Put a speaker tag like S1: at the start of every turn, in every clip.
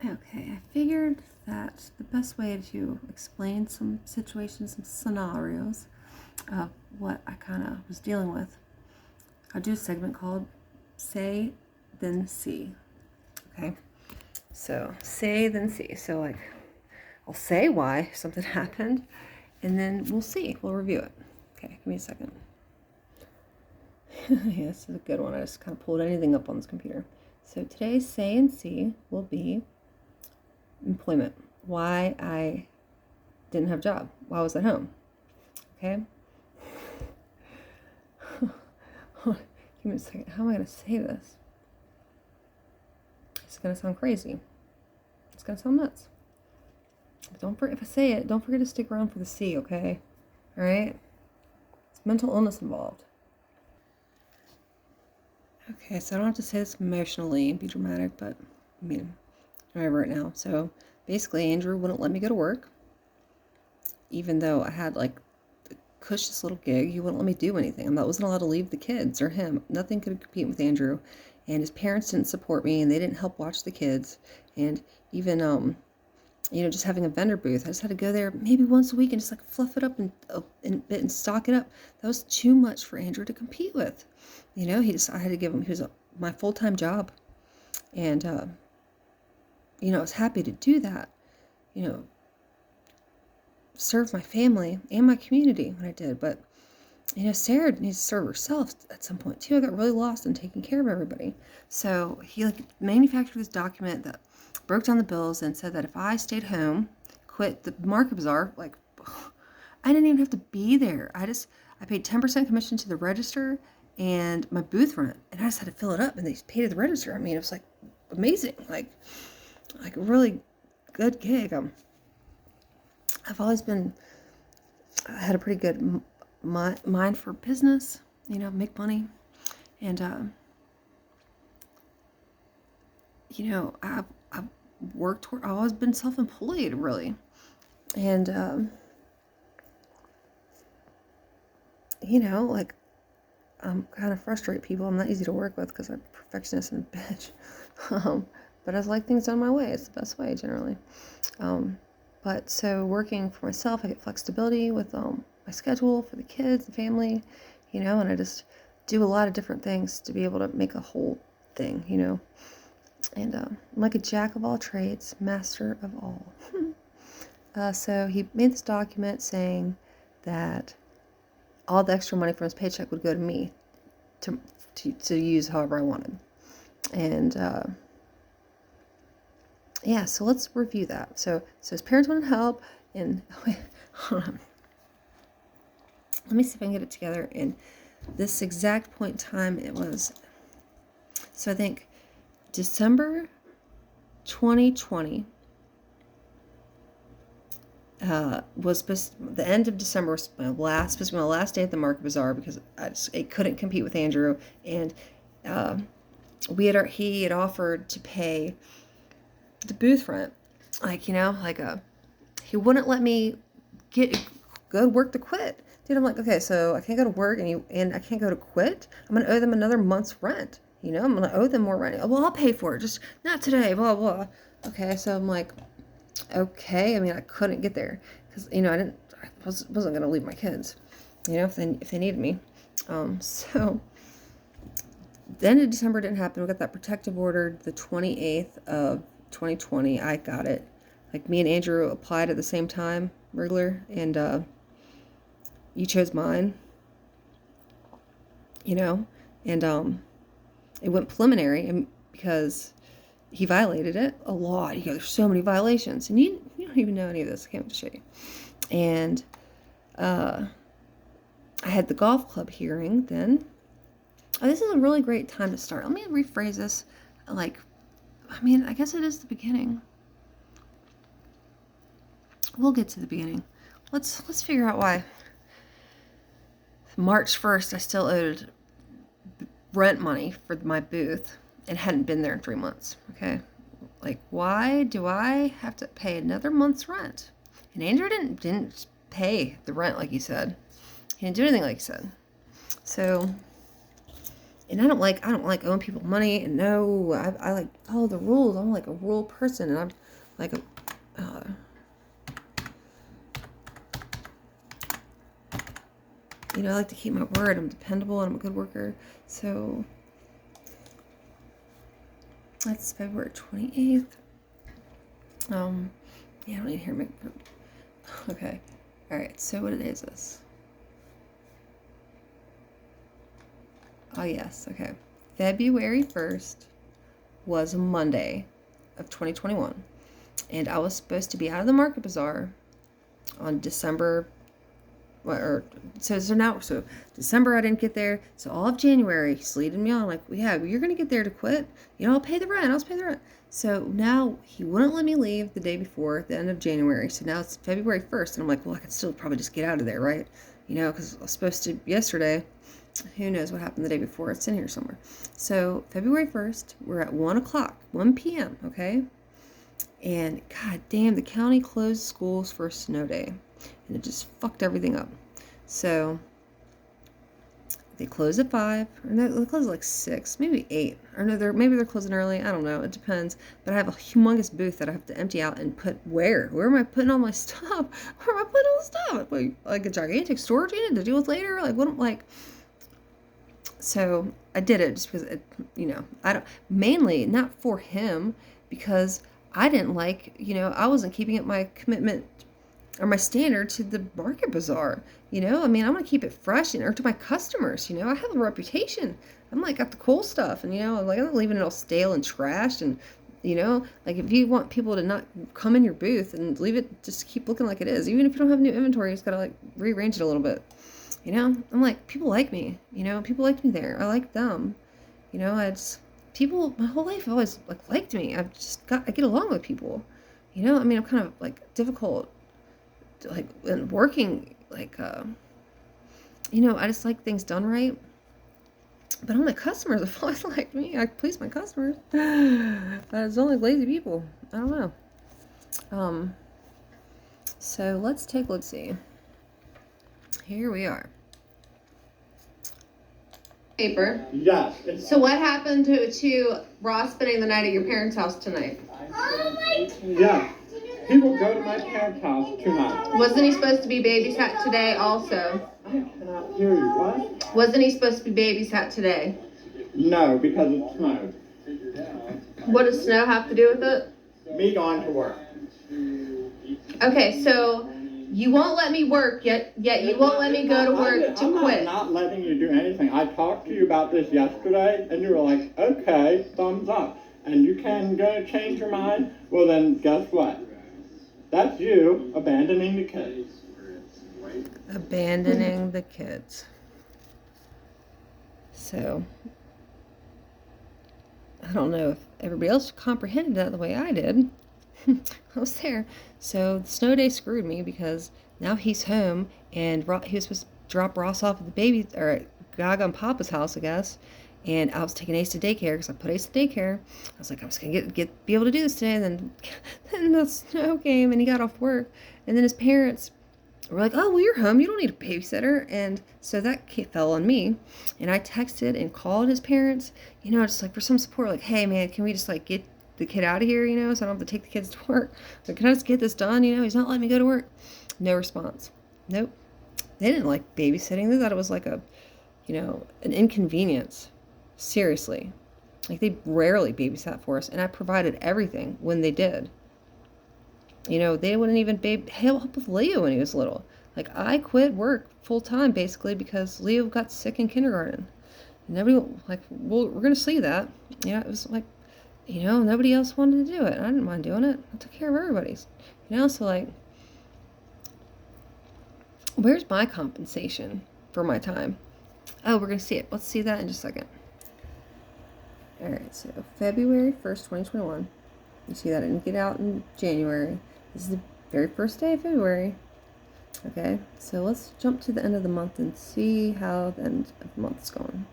S1: Okay, I figured that the best way to explain some situations, some scenarios of what I kind of was dealing with, I'll do a segment called Say, Then See. Okay, so say, then see. So, like, I'll say why something happened, and then we'll see. We'll review it. Okay, give me a second. Yeah, this is a good one. I just kind of pulled anything up on this computer. So today's say and see will be employment. Why I didn't have a job. Why I was at home. Okay? Give me a second. How am I going to say this? It's going to sound crazy. It's going to sound nuts. But don't forget, if I say it, don't forget to stick around for the C, okay? All right? It's mental illness involved. Okay, so I don't have to say this emotionally and be dramatic, but I mean, I remember it now. So basically, Andrew wouldn't let me go to work, even though I had like the cushiest little gig. He wouldn't let me do anything. I wasn't allowed to leave the kids or him. Nothing could compete with Andrew, and his parents didn't support me, and they didn't help watch the kids. And even just having a vendor booth, I just had to go there maybe once a week and just like fluff it up and stock it up. That was too much for Andrew to compete with. I had to give him, he was my full-time job. And, I was happy to do that, serve my family and my community when I did. But, Sarah needs to serve herself at some point too. I got really lost in taking care of everybody. So he manufactured this document that broke down the bills and said that if I stayed home, quit the market bazaar, I didn't even have to be there. I paid 10% commission to the register and my booth rent, and I just had to fill it up, and they paid at the register. I mean, it was amazing, like a really good gig. I've always I had a pretty good mind for business, make money, and I've always been self-employed, really, and I'm kind of frustrate people. I'm not easy to work with because I'm a perfectionist and a bitch. But I like things done my way. It's the best way generally. But so working for myself, I get flexibility with my schedule for the kids, the family, and I just do a lot of different things to be able to make a whole thing, And I'm like a jack of all trades, master of all. So he made this document saying that all the extra money from his paycheck would go to me to use however I wanted. And so let's review that. So his parents wanted help, and hold on. Let me see if I can get it together. In this exact point in time, it was, so I think December 2020 the end of December was supposed to be my last day at the Market Bazaar because I couldn't compete with Andrew, and he had offered to pay the booth rent, he wouldn't let me go to work to quit. Dude, I'm like, okay, so I can't go to work and I can't go to quit. I'm gonna owe them another month's rent. I'm gonna owe them more rent. Oh, well, I'll pay for it, just not today. Blah blah. Okay, so I'm like, okay. I mean, I couldn't get there because I wasn't gonna leave my kids, if they needed me. So the end of December didn't happen. We got that protective order the 28th of 2020. I got it. Me and Andrew applied at the same time, regular, and you chose mine. And it went preliminary, and because he violated it a lot. There's so many violations, and you don't even know any of this. I can't wait to show you. And I had the golf club hearing then. Oh, this is a really great time to start. Let me rephrase this. I guess it is the beginning. We'll get to the beginning. Let's figure out why. March 1st, I still owed rent money for my booth and hadn't been there in 3 months. Okay, why do I have to pay another month's rent? And Andrew didn't pay the rent like he said. He didn't do anything like he said. So And I don't like owing people money. And no, I like follow the rules. I'm like a rule person, and I'm like a, you know, I like to keep my word. I'm dependable and I'm a good worker. So that's February 28th. Yeah, I don't need to hear me. Okay. All right. So what day is this? Oh, yes. Okay. February 1st was a Monday of 2021. And I was supposed to be out of the Market Bazaar on December, so December I didn't get there. So all of January he's leading me on like, yeah, you're gonna get there to quit. You know, I'll pay the rent. I'll pay the rent. So now he wouldn't let me leave the day before the end of January. So now it's February 1st, and I'm like, well, I can still probably just get out of there, right? You know, because I was supposed to yesterday. Who knows what happened the day before? It's in here somewhere. So February 1st, we're at 1 o'clock, 1 p.m., okay? And god damn, the county closed schools for a snow day. And it just fucked everything up. So they close at 5, or no, they close at like 6, maybe 8. Or no, maybe they're closing early. I don't know. It depends. But I have a humongous booth that I have to empty out and put where? Where am I putting all my stuff? Where am I putting all the stuff? Like a gigantic storage unit to deal with later? Like what? Like. So I did it just because, you know, I don't, mainly not for him, because I didn't like, you know, I wasn't keeping up my commitment or my standard to the Market Bazaar. You know, I mean, I'm gonna keep it fresh and or to my customers. You know, I have a reputation. I'm like got the cool stuff, and you know, like I'm not leaving it all stale and trashed. And you know, like if you want people to not come in your booth and leave it, just keep looking like it is. Even if you don't have new inventory, you just gotta like rearrange it a little bit. You know, I'm like, people like me. You know, people liked me there. I like them. You know, people, my whole life have always like liked me. I get along with people. You know, I mean, I'm kind of like difficult, like and working, like, you know, I just like things done right. But all my customers have always liked me. I please my customers. But it's only lazy people. I don't know. So let's see. Here we are. Paper.
S2: Yes.
S1: So what happened to Ross spending the night at your parents' house tonight?
S2: Yeah. He will go to my parents' house tonight.
S1: Wasn't he supposed to be babysat today also?
S2: I cannot hear you. What?
S1: Wasn't he supposed to be babysat today?
S2: No, because it snowed.
S1: What does snow have to do with it?
S2: Me going to work.
S1: Okay, so you won't let me work, yet you won't let me go to work to quit.
S2: I'm not letting you do anything. I talked to you about this yesterday, and you were like, okay, thumbs up. And you can go change your mind? Well, then guess what? That's you abandoning the kids.
S1: Abandoning the kids. So, I don't know if everybody else comprehended that the way I did. I was there. So the snow day screwed me because now he's home and he was supposed to drop Ross off at the baby or at Gaga and Papa's house, I guess. And I was taking Ace to daycare because I put Ace to daycare. I was like, I'm just gonna be able to do this today. And then the snow came and he got off work. And then his parents were like, oh, well, you're home. You don't need a babysitter. And so that fell on me. And I texted and called his parents, you know, just like for some support, like, hey, man, can we just like get the kid out of here, you know, so I don't have to take the kids to work. Like, can I just get this done? You know, he's not letting me go to work. No response. Nope. They didn't like babysitting. They thought it was like a, you know, an inconvenience. Seriously. Like, they rarely babysat for us, and I provided everything when they did. You know, they wouldn't even help with Leo when he was little. Like, I quit work full time basically because Leo got sick in kindergarten. Nobody, like, well, we're going to see that. You know, it was like, you know, nobody else wanted to do it. I didn't mind doing it. I took care of everybody's. You know, so like, where's my compensation for my time? Oh, we're going to see it. Let's see that in just a second. All right, so February 1st, 2021. You see that I didn't get out in January. This is the very first day of February. Okay, so let's jump to the end of the month and see how the end of the month's going.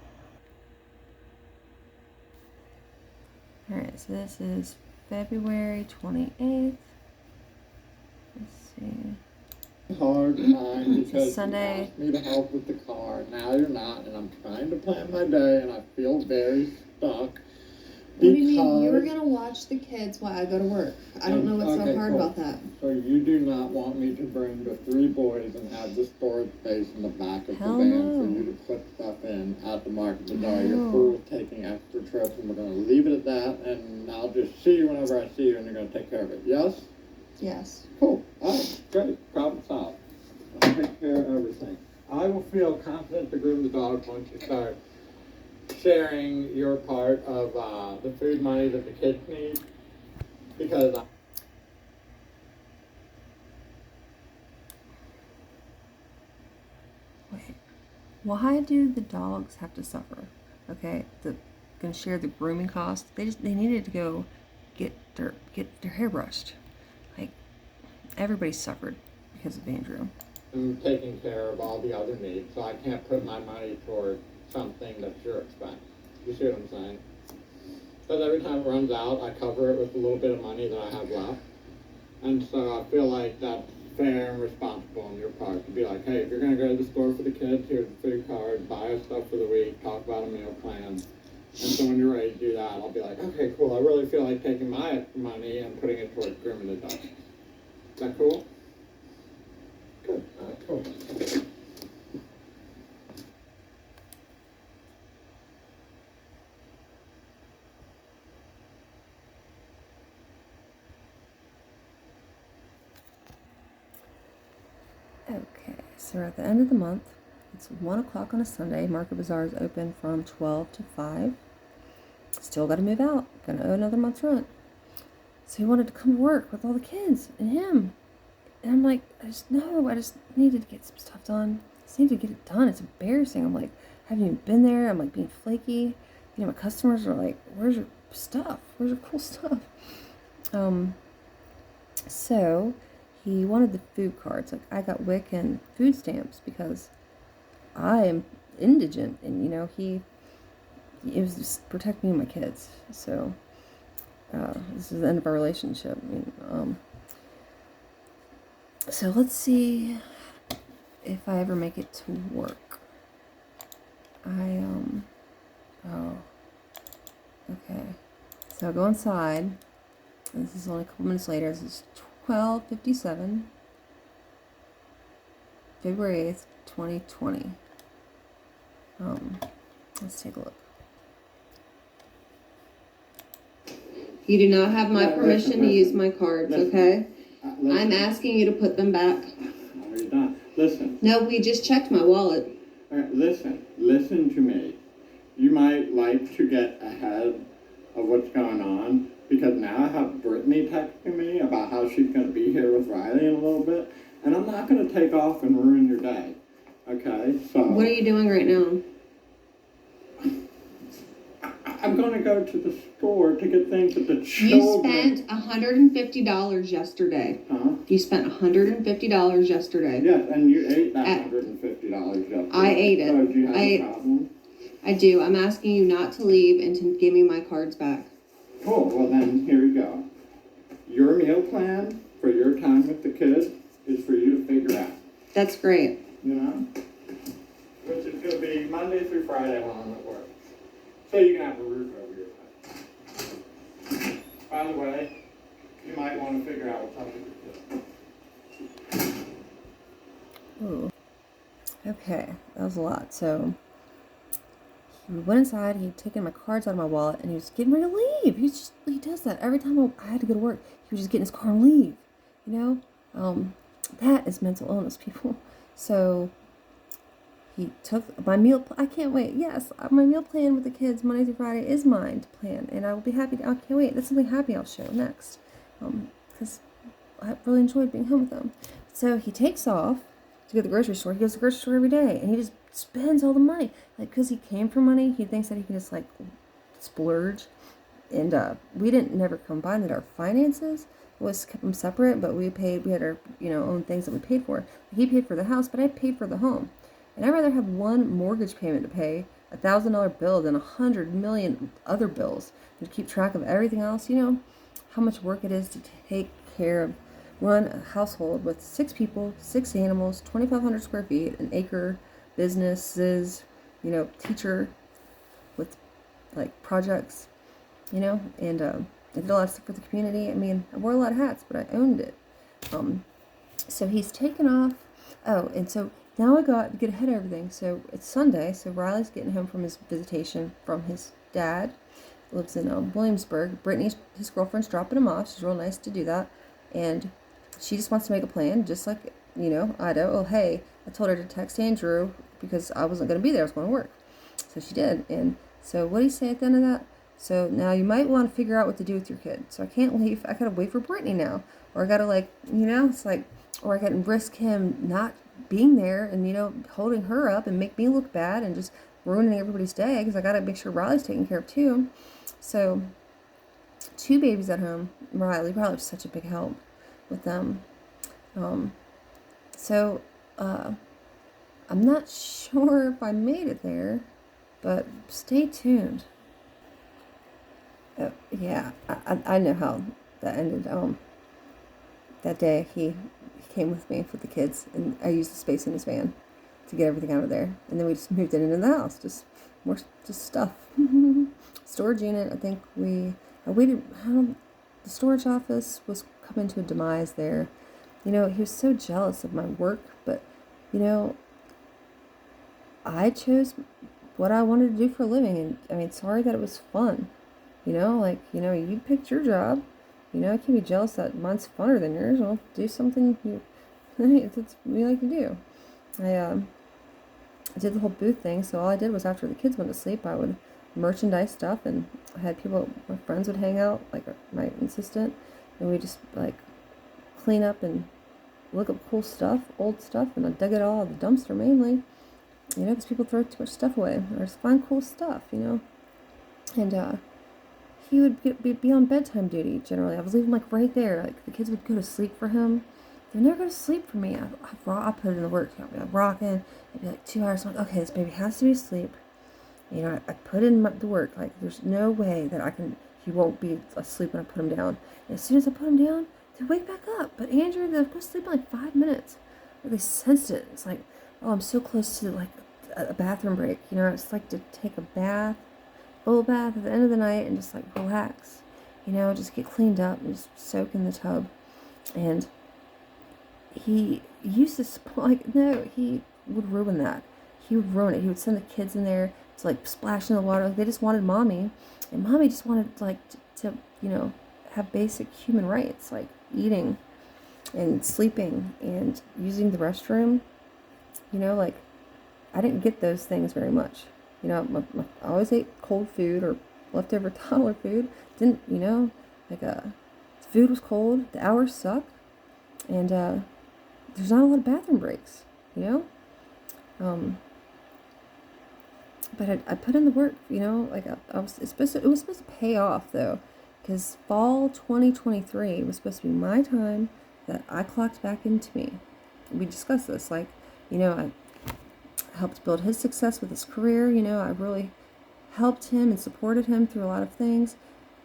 S1: Alright, so this is February 28th. Let's see.
S2: hard time because
S1: Sunday.
S2: you asked me to help with the car. Now you're not, and I'm trying to plan my day, and I feel very stuck.
S1: What do you mean? You're gonna watch the kids while I go to work. I don't know what's so hard about that.
S2: So you do not want me to bring the 3 boys and have the storage space in the back of
S1: Hell
S2: the van
S1: no.
S2: for you to put stuff in at the market bazaar.
S1: No.
S2: You're cool with taking extra trips, and we're gonna leave it at that, and I'll just see you whenever I see you, and you're gonna take care of it. Yes?
S1: Yes.
S2: Cool. All right. Great. Problem solved. I'll take care of everything. I will feel confident to groom the dog once you start sharing your part of the food money that the kids need, because
S1: Wait. Why do the dogs have to suffer? Okay, gonna share the grooming cost. They needed to go get their hair brushed. Like everybody suffered because of Andrew.
S2: I'm taking care of all the other needs, so I can't put my money toward something that's your expense. You see what I'm saying? Because every time it runs out, I cover it with a little bit of money that I have left. And so I feel like that's fair and responsible on your part to be like, hey, if you're going to go to the store for the kids, here's the food card, buy us stuff for the week, talk about a meal plan. And so when you're ready to do that, I'll be like, okay, cool. I really feel like taking my money and putting it towards grooming the dog. Is that cool? Good. All right, cool.
S1: Okay, so we're at the end of the month. It's 1 o'clock on a Sunday. Market Bazaar is open from 12 to 5. Still got to move out. Gonna owe another month's rent. So he wanted to come to work with all the kids and him. And I'm like, I just needed to get some stuff done. I just need to get it done. It's embarrassing. I'm like, I haven't even been there. I'm like being flaky. You know, my customers are like, where's your stuff? Where's your cool stuff? So he wanted the food cards. Like I got WIC and food stamps because I am indigent, and you know it was just protecting me and my kids. So this is the end of our relationship. I mean, so let's see if I ever make it to work. Oh, okay. So I go inside. This is only a couple minutes later. This is 12:57, February 8th, 2020. Let's take a look. You do not have my permission to use my cards, okay? I'm asking you to put them back.
S2: No, you're not. Listen.
S1: No, we just checked my wallet.
S2: All right, listen to me. You might like to get ahead of what's going on, because now I have Brittany texting me about how she's going to be here with Riley in a little bit, and I'm not going to take off and ruin your day. Okay, so...
S1: What are you doing right now?
S2: I'm going to go to the store to get things that the children...
S1: You spent $150 yesterday.
S2: Huh?
S1: You spent $150 yesterday.
S2: Yes, and you ate that $150 yesterday.
S1: I ate it.
S2: So do you have a problem?
S1: I do. I'm asking you not to leave and to give me my cards back.
S2: Cool. Well, then, here we go. Your meal plan for your time with the kids is for you to figure out.
S1: That's great.
S2: You know? Which is going to be Monday through Friday while I'm at work. So you can have a roof over your head. By the way, you might want to figure out what's up with your kids.
S1: Ooh. Okay, that was a lot. So he went inside, he'd taken my cards out of my wallet, and he was getting ready to leave. He does that every time I had to go to work. He would just get in his car and leave. You know? That is mental illness, people. So he took my meal. I can't wait. Yes, my meal plan with the kids Monday through Friday is mine to plan, and I will be happy. I can't wait. That's something happy I'll show next, because I really enjoyed being home with them. So he takes off to go to the grocery store. He goes to the grocery store every day, and he just spends all the money. Like, because he came from money, he thinks that he can just like splurge. And we didn't never combine that. Our finances was kept them separate, but we had our own things that we paid for. He paid for the house, but I paid for the home. And I'd rather have one mortgage payment to pay, $1,000 bill, than 100 million other bills, and to keep track of everything else. You know how much work it is to take care of run a household with 6 people, 6 animals, 2,500 square feet, an acre, businesses, teacher with like projects, and I did a lot of stuff for the community. I mean, I wore a lot of hats, but I owned it. So he's taken off. Oh, and so now I got to get ahead of everything. So it's Sunday, so Riley's getting home from his visitation from his dad. Lives in Williamsburg. Brittany's his girlfriend's dropping him off. She's real nice to do that, and she just wants to make a plan, just like Ida. Oh, hey, I told her to text Andrew because I wasn't going to be there. I was going to work, so she did. And so what do you say at the end of that? So now you might want to figure out what to do with your kid. So I can't leave. I gotta wait for Brittany now, or I gotta it's like, or I can risk him not being there and holding her up and make me look bad and just ruining everybody's day because I gotta make sure Riley's taken care of too. So 2 babies at home. Riley was such a big help with them. So I'm not sure if I made it there, but stay tuned. Yeah, I know how that ended. That day he came with me with the kids, and I used the space in his van to get everything out of there, and then we just moved it into the house, just stuff. Storage unit. I think I waited. The storage office was coming to a demise there. He was so jealous of my work, but I chose what I wanted to do for a living, and I mean, sorry that it was fun. You picked your job. I can't be jealous that mine's funner than yours. Well, do something you like to do. I did the whole booth thing, so all I did was after the kids went to sleep, I would merchandise stuff, and I had my friends would hang out, like my assistant, and we just clean up and look up cool stuff, old stuff, and I dug it all out of the dumpster mainly, because people throw too much stuff away, or just find cool stuff, and he would be on bedtime duty generally. I was leaving right there, the kids would go to sleep for him. They never go to sleep for me. I put it in the work. I'd be rocking. It'd be 2 hours. I'm like, okay, this baby has to be asleep. I put in the work. There's no way that he won't be asleep when I put him down. And as soon as I put him down, they wake back up. But Andrew, they'll go to sleep in 5 minutes. They sensed it. It's like, oh, I'm so close to a bathroom break. It's like to take a bath, full bath at the end of the night and just relax. Just get cleaned up and just soak in the tub. And he used to no, he would ruin that. He would ruin it. He would send the kids in there to splash in the water. They just wanted mommy, and mommy just wanted to have basic human rights, like eating and sleeping and using the restroom. I didn't get those things very much. I always ate cold food or leftover toddler food. Didn't food was cold. The hours suck, and there's not a lot of bathroom breaks. But I put in the work. It was supposed to pay off though, because fall 2023 was supposed to be my time that I clocked back into me. We discussed this. I helped build his success with his career. I really helped him and supported him through a lot of things.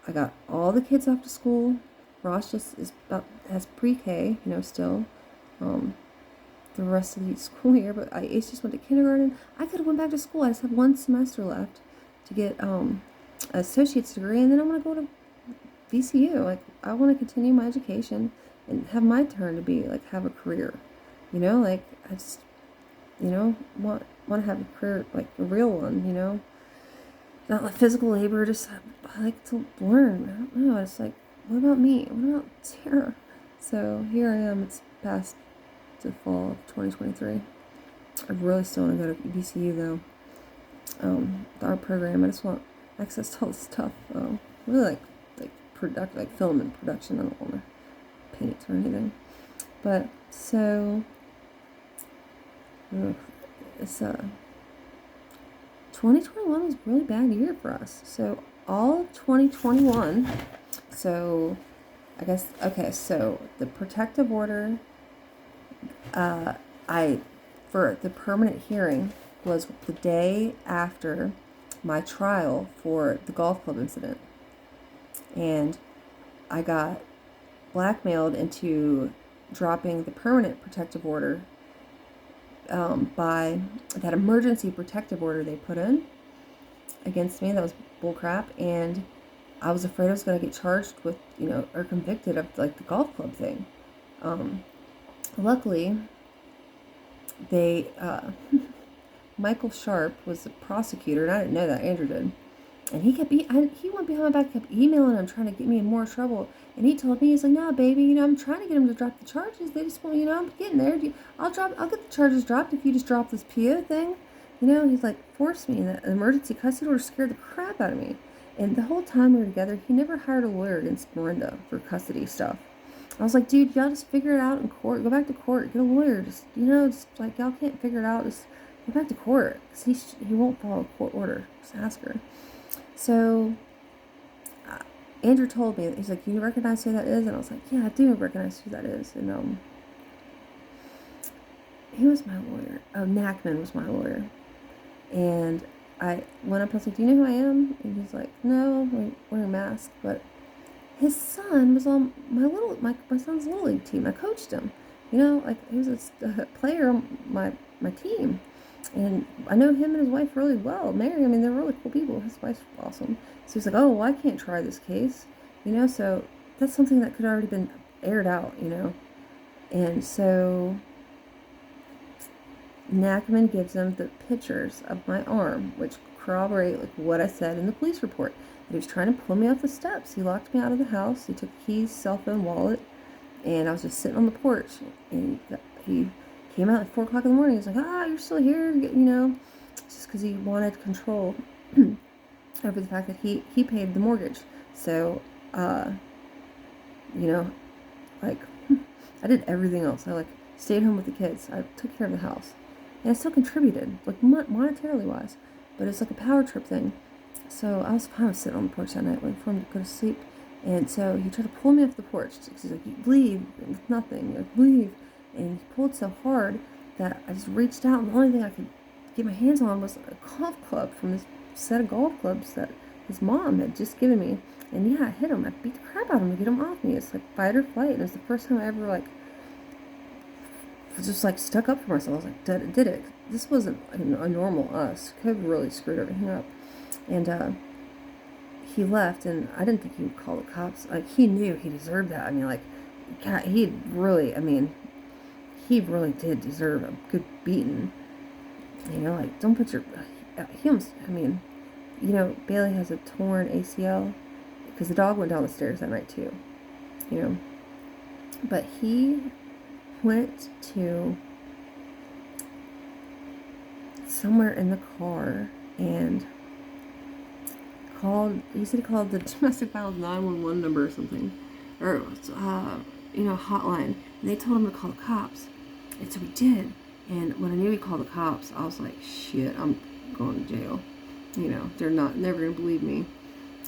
S1: I got all the kids off to school. Ross just has pre-K, still, the rest of the school year. But Ace just went to kindergarten. I could have went back to school. I just have 1 semester left to get an associate's degree, and then I want to go to VCU. I want to continue my education and have my turn to be have a career. I just want to have a career, a real one. Not physical labor. Just I like to learn. I don't know. It's what about me? What about Sarah? So here I am. It's past the fall of 2023. I really still want to go to VCU though. The art program. I just want access to all this stuff. Really film and production. I don't want to paint or anything. But so it's 2021 was a really bad year for us. So all of 2021. So I guess so the protective order. For the permanent hearing was the day after my trial for the golf club incident, and I got blackmailed into dropping the permanent protective order by that emergency protective order they put in against me. That was bullcrap, and I was afraid I was going to get charged with, or convicted of like the golf club thing. Luckily, they Michael Sharp was the prosecutor, and I didn't know that. Andrew did. And he went behind my back, kept emailing him, trying to get me in more trouble. And he told me, he's like, "No, baby, I'm trying to get him to drop the charges. They just want, I'm getting there. I'll get the charges dropped if you just drop this PO thing." He's like, forced me. And the emergency custody order scared the crap out of me. And the whole time we were together, he never hired a lawyer against Miranda for custody stuff. I was like, dude, y'all just figure it out in court. Go back to court. Get a lawyer. Just like, y'all can't figure it out. Just go back to court. Because he won't follow a court order. Just ask her. So Andrew told me, he's like, "You recognize who that is?" And I was like, "Yeah, I do recognize who that is." And he was my lawyer. Oh, Nachman was my lawyer. And I went up and I was like, "Do you know who I am?" And he's like, "No, I wear a mask." But his son was on my son's little league team. I coached him. He was a player on my team. And I know him and his wife really well. Mary, they're really cool people. His wife's awesome. So he's like, "Oh, well, I can't try this case." So that's something that could have already been aired out, And so Nachman gives him the pictures of my arm, which corroborate like what I said in the police report. That he was trying to pull me off the steps. He locked me out of the house. He took the keys, cell phone, wallet, and I was just sitting on the porch. And he came out at 4 o'clock in the morning. He's like, "You're still here," just because he wanted control over the fact that he paid the mortgage. So, like, I did everything else. I stayed home with the kids. I took care of the house, and I still contributed, like monetarily wise. But it's like a power trip thing. So I was sitting on the porch that night waiting for him to go to sleep. And so he tried to pull me off the porch. He's like, "Leave," with nothing. Like, "Leave." And he pulled so hard that I just reached out, and the only thing I could get my hands on was a golf club from this set of golf clubs that his mom had just given me. And yeah, I hit him. I beat the crap out of him to get him off me. It's like fight or flight. And it was the first time I ever just stuck up for myself. I was like, did it. This wasn't a normal us. COVID really screwed everything up. And he left, and I didn't think he would call the cops. Like, he knew he deserved that. God, he really did deserve a good beating. Don't put your... He almost... Bailey has a torn ACL because the dog went down the stairs that night too. But he went to somewhere in the car and he called the domestic violence 911 number or something, or hotline, and they told him to call the cops. And so he did. And when I knew he called the cops, I was like, shit, I'm going to jail. They're never gonna believe me.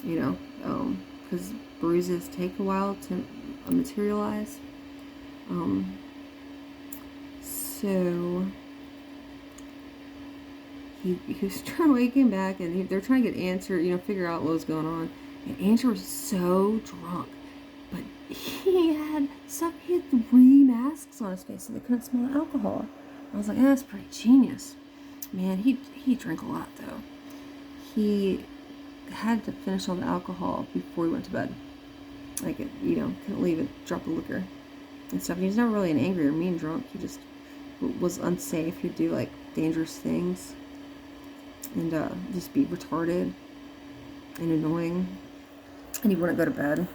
S1: Because bruises take a while to materialize. So he was trying to wake him back, and they're trying to get Answer, figure out what was going on. And Answer was so drunk, but he had 3 masks on his face, so they couldn't smell the alcohol. I was like, that's pretty genius. Man, he drank a lot though. He had to finish all the alcohol before he went to bed. Couldn't leave it, drop the liquor and stuff. He was not really an angry or mean drunk. He just was unsafe. He'd do dangerous things and just be retarded and annoying, and he wouldn't go to bed.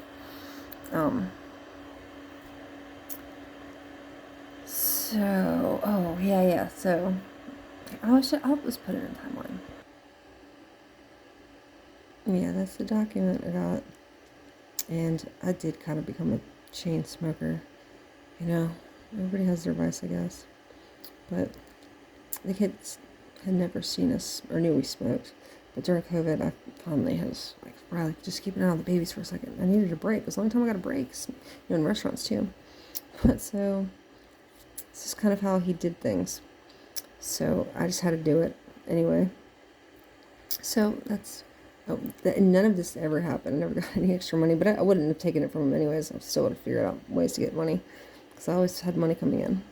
S1: So I'll just put it in a timeline. Yeah, that's the document I got. And I did kind of become a chain smoker. Everybody has their vice, I guess. But the kids had never seen us or knew we smoked. But during COVID, I finally was like, Riley, just keep an eye on the babies for a second. I needed a break. It was the only time I got a break. In restaurants too. But so, this is kind of how he did things. So I just had to do it anyway. So that's... none of this ever happened. I never got any extra money, but I wouldn't have taken it from him anyways. I still would have figured out ways to get money. because I always had money coming in.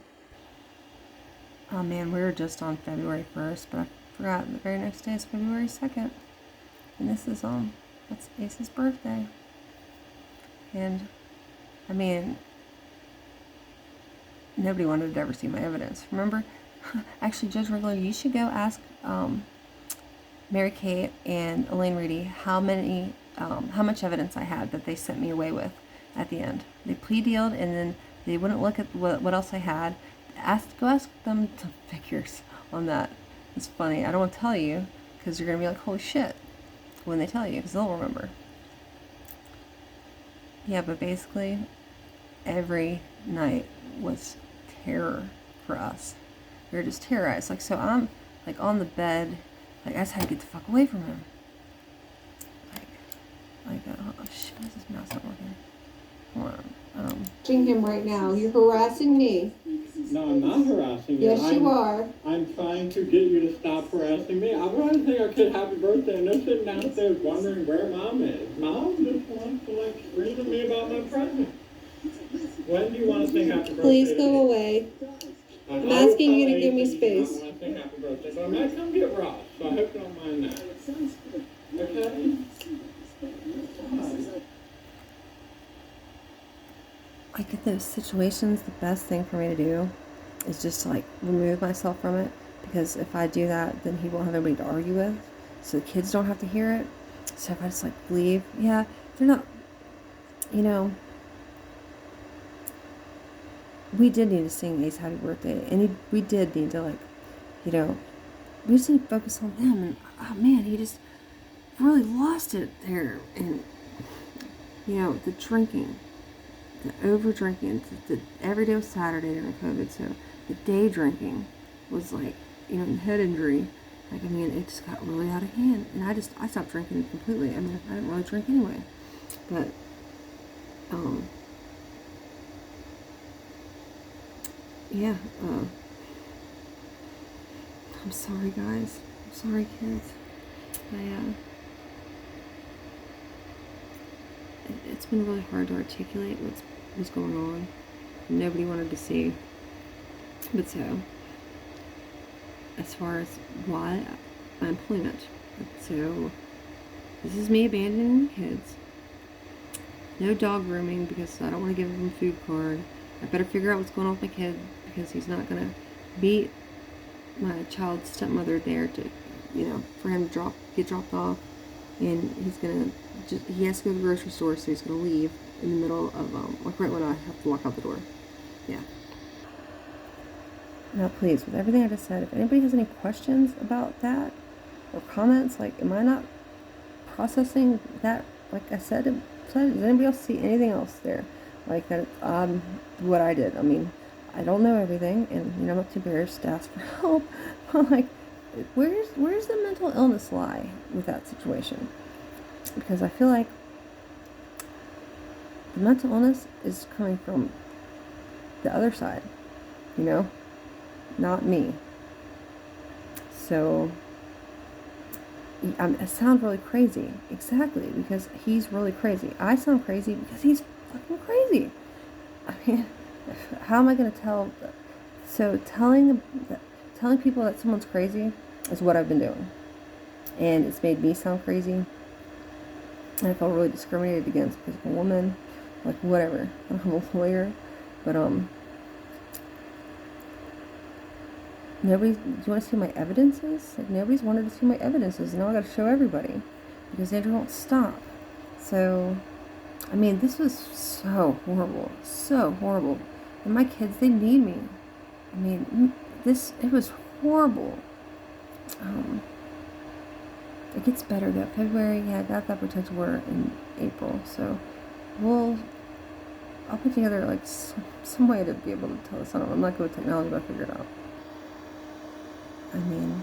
S1: Oh man, we were just on February 1st, but I forgot the very next day is February 2nd. And this is, that's Ace's birthday. And, I mean, nobody wanted to ever see my evidence. Remember? Actually, Judge Wriggler, you should go ask, Mary Kate and Elaine Reedy how much evidence I had that they sent me away with at the end. They plea dealed, and then they wouldn't look at what else I had. Go ask them some figures on that. It's funny. I don't want to tell you because you're going to be like, holy shit, when they tell you, because they'll remember. Yeah, but basically, every night was terror for us. We were just terrorized. Like, so I'm, like, on the bed. Like, I just had to get the fuck away from him. Oh, shit, why is this mouse not working? Hold on.
S3: Watching him right now. You're harassing me.
S2: No, I'm not harassing you.
S3: Yes, you are.
S2: I'm trying to get you to stop harassing me. I want to sing our kid happy birthday, and they're sitting downstairs wondering where Mom is. Mom just wants to, like, scream at me about my present. When do you want to sing happy birthday?
S3: Please go away. I'm asking you to give me space.
S2: I want to sing happy birthday, but I might come get Ross, so I hope you don't mind that. Okay?
S1: Like, in those situations, the best thing for me to do is just to, like, remove myself from it, because if I do that, then he won't have anybody to argue with, so the kids don't have to hear it. So if I just, like, leave, yeah, they're not, you know, we did need to sing Ace happy birthday, and we did need to, like, you know, we just need to focus on them, and, oh man, he just really lost it there, and, you know, the drinking. The over drinking, every day was Saturday during COVID, so the day drinking was like, you know, head injury. Like, I mean, it just got really out of hand, and I stopped drinking completely. I mean, I didn't really drink anyway, but, yeah, I'm sorry, guys. I'm sorry, kids. It's been really hard to articulate what's going on. Nobody wanted to see. But so, as far as why, my employment. So, this is me abandoning the kids. No dog grooming because I don't want to give him a food card. I better figure out what's going on with my kid because he's not going to beat my child's stepmother there to, you know, for him to get dropped off. And he's going to, he has to go to the grocery store, so he's going to leave in the middle of, like right when I have to walk out the door. Yeah. Now please, with everything I just said, if anybody has any questions about that, or comments, like, am I not processing that, like I said, does anybody else see anything else there? Like that, what I did. I mean, I don't know everything, and, you know, I'm not too embarrassed to ask for help, but, like, where's the mental illness lie with that situation? Because I feel like the mental illness is coming from the other side, you know, not me. So, I sound really crazy. Exactly, because he's really crazy. I sound crazy because he's fucking crazy. I mean, how am I going to tell? So telling people that someone's crazy is what I've been doing. And it's made me sound crazy. And I felt really discriminated against because I'm a woman. Like, whatever. I'm a lawyer. But, nobody, do you want to see my evidences? Like, nobody's wanted to see my evidences. Now I got to show everybody. Because Andrew won't stop. So, I mean, this was so horrible. So horrible. And my kids, they need me. I mean, it was horrible. It gets better though. February, yeah, I got that protective order in April. So, I'll put together, like, some way to be able to tell this. I'm not good with technology, but I'll figure it out. I mean,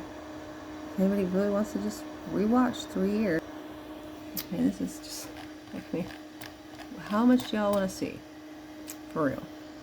S1: if anybody really wants to just rewatch 3 years, I mean, this is just, like, me. How much do y'all want to see? For real.